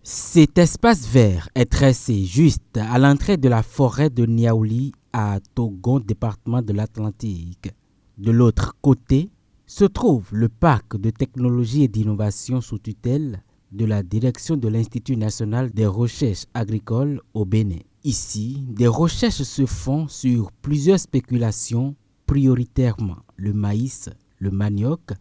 Cet espace vert est tracé juste à l'entrée de la forêt de Niaouli à Togon, département de l'Atlantique. De l'autre côté se trouve le parc de technologie et d'innovation sous tutelle de la direction de l'Institut national des recherches agricoles au Bénin. Ici, des recherches se font sur plusieurs spéculations, prioritairement le maïs, le manioc,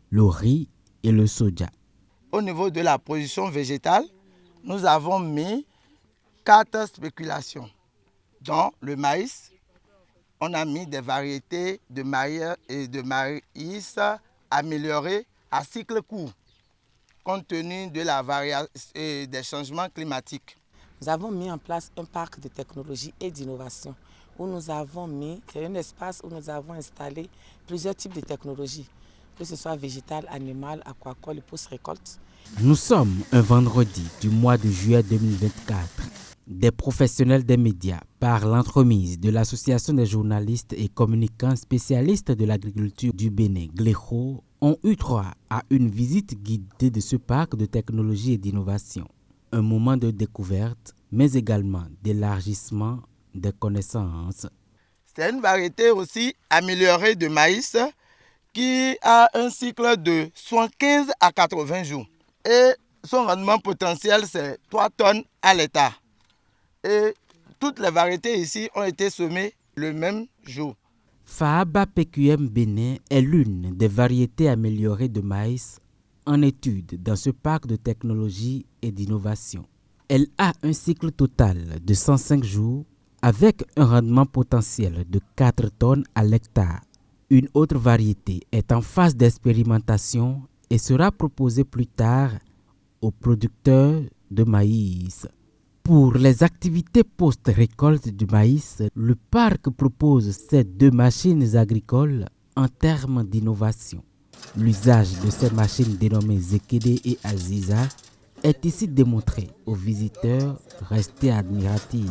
le riz et le soja. Au niveau de la production végétale, nous avons mis 4 spéculations. Dans le maïs, on a mis des variétés de maïs améliorées à cycle court, compte tenu de la des changements climatiques. Nous avons mis en place un parc de technologie et d'innovation où nous avons mis, c'est un espace où nous avons installé plusieurs types de technologies, que ce soit végétal, animal, aquacole et post-récolte. Nous sommes un vendredi du mois de juillet 2024. Des professionnels des médias, par l'entremise de l'Association des journalistes et communicants spécialistes de l'agriculture du Bénin, GLECHO, ont eu droit à une visite guidée de ce parc de technologie et d'innovation. Un moment de découverte, mais également d'élargissement des connaissances. C'est une variété aussi améliorée de maïs qui a un cycle de 75 à 80 jours. Et son rendement potentiel, c'est 3 tonnes à l'hectare. Et toutes les variétés ici ont été semées le même jour. Fahaba PQM Bénin est l'une des variétés améliorées de maïs en étude dans ce parc de technologie et d'innovation. Elle a un cycle total de 105 jours avec un rendement potentiel de 4 tonnes à l'hectare. Une autre variété est en phase d'expérimentation et sera proposée plus tard aux producteurs de maïs. Pour les activités post-récolte du maïs, le parc propose ces 2 machines agricoles en termes d'innovation. L'usage de ces machines dénommées Zekede et Aziza est ici démontré aux visiteurs restés admiratifs.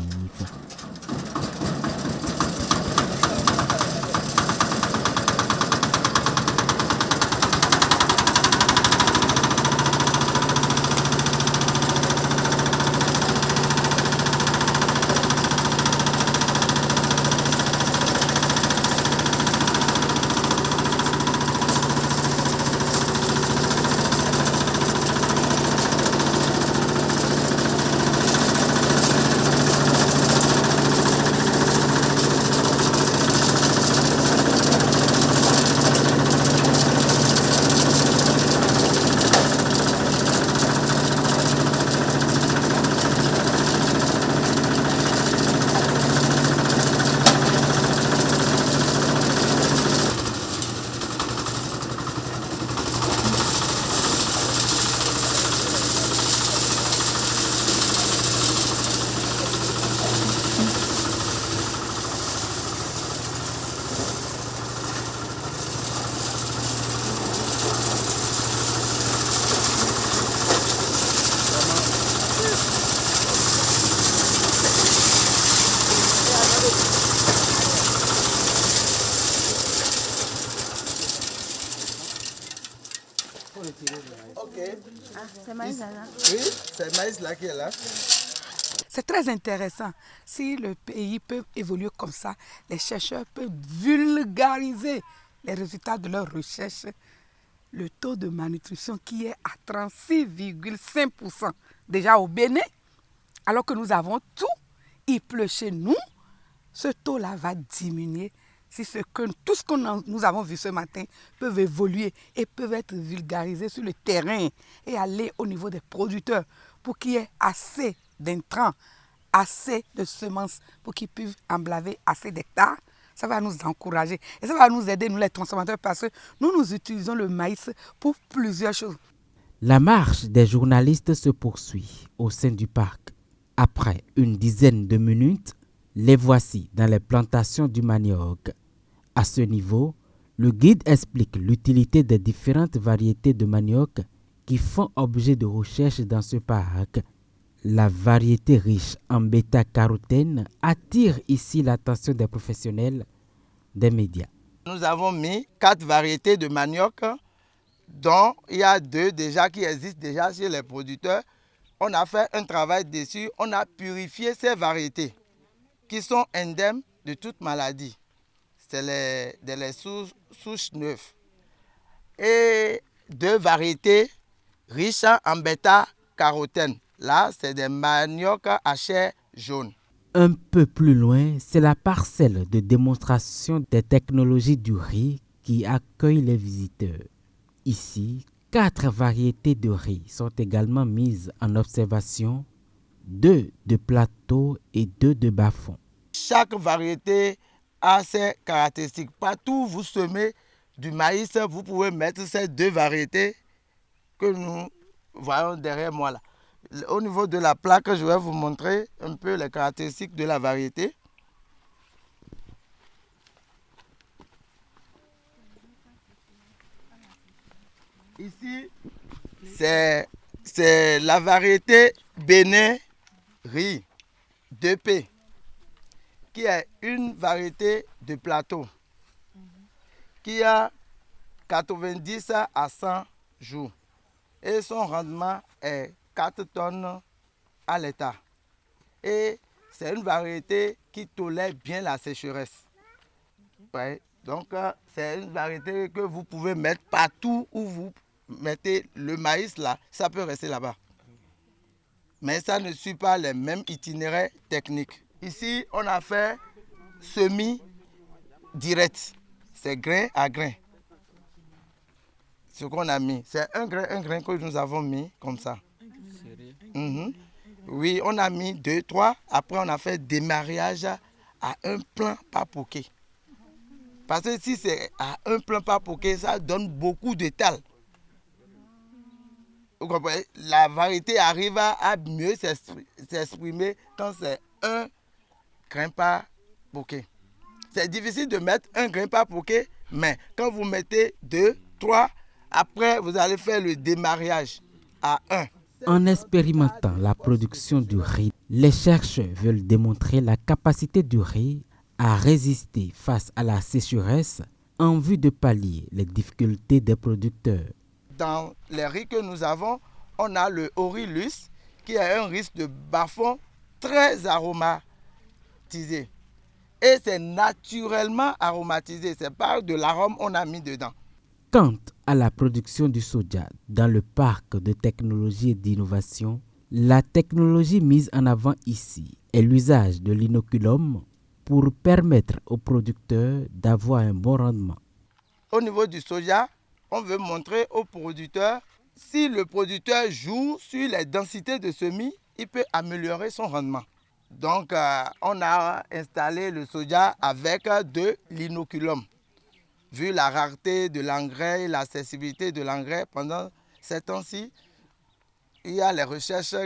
Ok. Ah, c'est maïs là. Oui, c'est le maïs là qui est là. C'est très intéressant. Si le pays peut évoluer comme ça, les chercheurs peuvent vulgariser les résultats de leurs recherches. Le taux de malnutrition qui est à 36,5% déjà au Bénin, alors que nous avons tout, il pleut chez nous, ce taux-là va diminuer si tout ce que nous avons vu ce matin peuvent évoluer et peuvent être vulgarisés sur le terrain et aller au niveau des producteurs pour qu'il y ait assez d'intrants, assez de semences pour qu'ils puissent emblaver assez d'hectares. Ça va nous encourager et ça va nous aider, nous les transformateurs, parce que nous utilisons le maïs pour plusieurs choses. La marche des journalistes se poursuit au sein du parc. Après une dizaine de minutes, les voici dans les plantations du manioc. À ce niveau, le guide explique l'utilité des différentes variétés de manioc qui font objet de recherche dans ce parc. La variété riche en bêta-carotène attire ici l'attention des professionnels des médias. Nous avons mis 4 variétés de manioc, dont il y a 2 déjà qui existent déjà chez les producteurs, on a fait un travail dessus, on a purifié ces variétés qui sont indemnes de toute maladie. C'est les souches neuves. Et 2 variétés riches en bêta-carotène. Là, c'est des maniocs à chair jaune. Un peu plus loin, c'est la parcelle de démonstration des technologies du riz qui accueille les visiteurs. Ici, 4 variétés de riz sont également mises en observation, 2 de plateau et 2 de bas-fond. Chaque variété a ses caractéristiques. Partout où vous semez du maïs, vous pouvez mettre ces 2 variétés que nous voyons derrière moi là. Au niveau de la plaque, je vais vous montrer un peu les caractéristiques de la variété. Ici, c'est la variété Bénin riz 2P, qui est une variété de plateau, qui a 90 à 100 jours. Et son rendement est 4 tonnes à l'hectare. Et c'est une variété qui tolère bien la sécheresse. Ouais, donc, c'est une variété que vous pouvez mettre partout où vous mettez le maïs là, ça peut rester là-bas. Mais ça ne suit pas les mêmes itinéraires techniques. Ici, on a fait semis direct. C'est grain à grain. Ce qu'on a mis, c'est un grain que nous avons mis comme ça. Oui, on a mis 2, 3. Après, on a fait démarrage à un plant par bouquet. Parce que si c'est à un plant par bouquet, ça donne beaucoup de talc. Vous comprenez? La variété arrive à mieux s'exprimer quand c'est un grain par bouquet. C'est difficile de mettre un grain par bouquet, mais quand vous mettez 2, 3, après vous allez faire le démarrage à 1. En expérimentant la production du riz, les chercheurs veulent démontrer la capacité du riz à résister face à la sécheresse en vue de pallier les difficultés des producteurs. Dans les riz que nous avons, on a le Orilus, qui est un riz de bas-fond très aromatisé. Et c'est naturellement aromatisé, c'est pas de l'arôme qu'on a mis dedans. Quant à la production du soja dans le parc de technologie et d'innovation, la technologie mise en avant ici est l'usage de l'inoculum pour permettre aux producteurs d'avoir un bon rendement. Au niveau du soja, on veut montrer aux producteurs, si le producteur joue sur les densités de semis, il peut améliorer son rendement. Donc, on a installé le soja avec de l'inoculum. Vu la rareté de l'engrais et l'accessibilité de l'engrais pendant ces temps-ci, il y a les recherches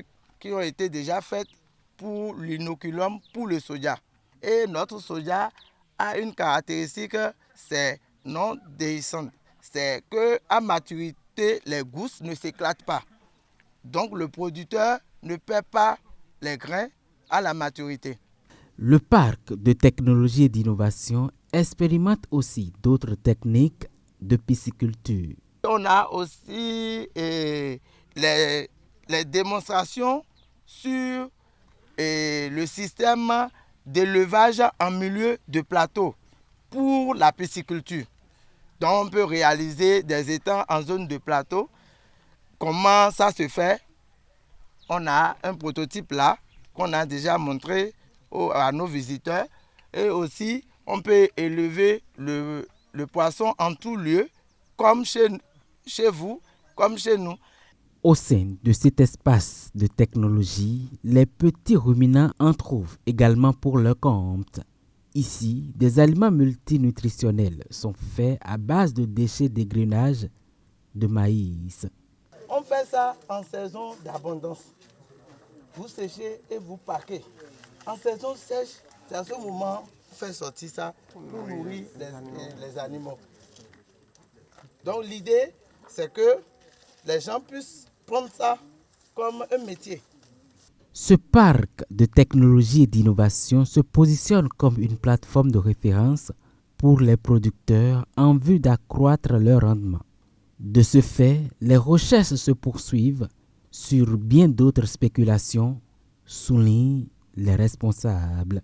qui ont été déjà faites pour l'inoculum, pour le soja. Et notre soja a une caractéristique, c'est non déhiscente. C'est qu'à maturité, les gousses ne s'éclatent pas. Donc le producteur ne perd pas les grains à la maturité. Le parc de technologie et d'innovation expérimente aussi d'autres techniques de pisciculture. On a aussi les démonstrations sur le système d'élevage en milieu de plateau pour la pisciculture. Donc on peut réaliser des étangs en zone de plateau. Comment ça se fait? On a un prototype là qu'on a déjà montré à nos visiteurs. Et aussi, on peut élever le poisson en tout lieu, comme chez vous, comme chez nous. Au sein de cet espace de technologie, les petits ruminants en trouvent également pour leur compte. Ici, des aliments multinutritionnels sont faits à base de déchets d'égrenage de maïs. On fait ça en saison d'abondance. Vous séchez et vous paquez. En saison sèche, c'est à ce moment qu'on fait sortir ça pour nourrir les animaux. Donc l'idée, c'est que les gens puissent prendre ça comme un métier. Ce parc de technologie et d'innovation se positionne comme une plateforme de référence pour les producteurs en vue d'accroître leur rendement. De ce fait, les recherches se poursuivent sur bien d'autres spéculations, soulignent les responsables.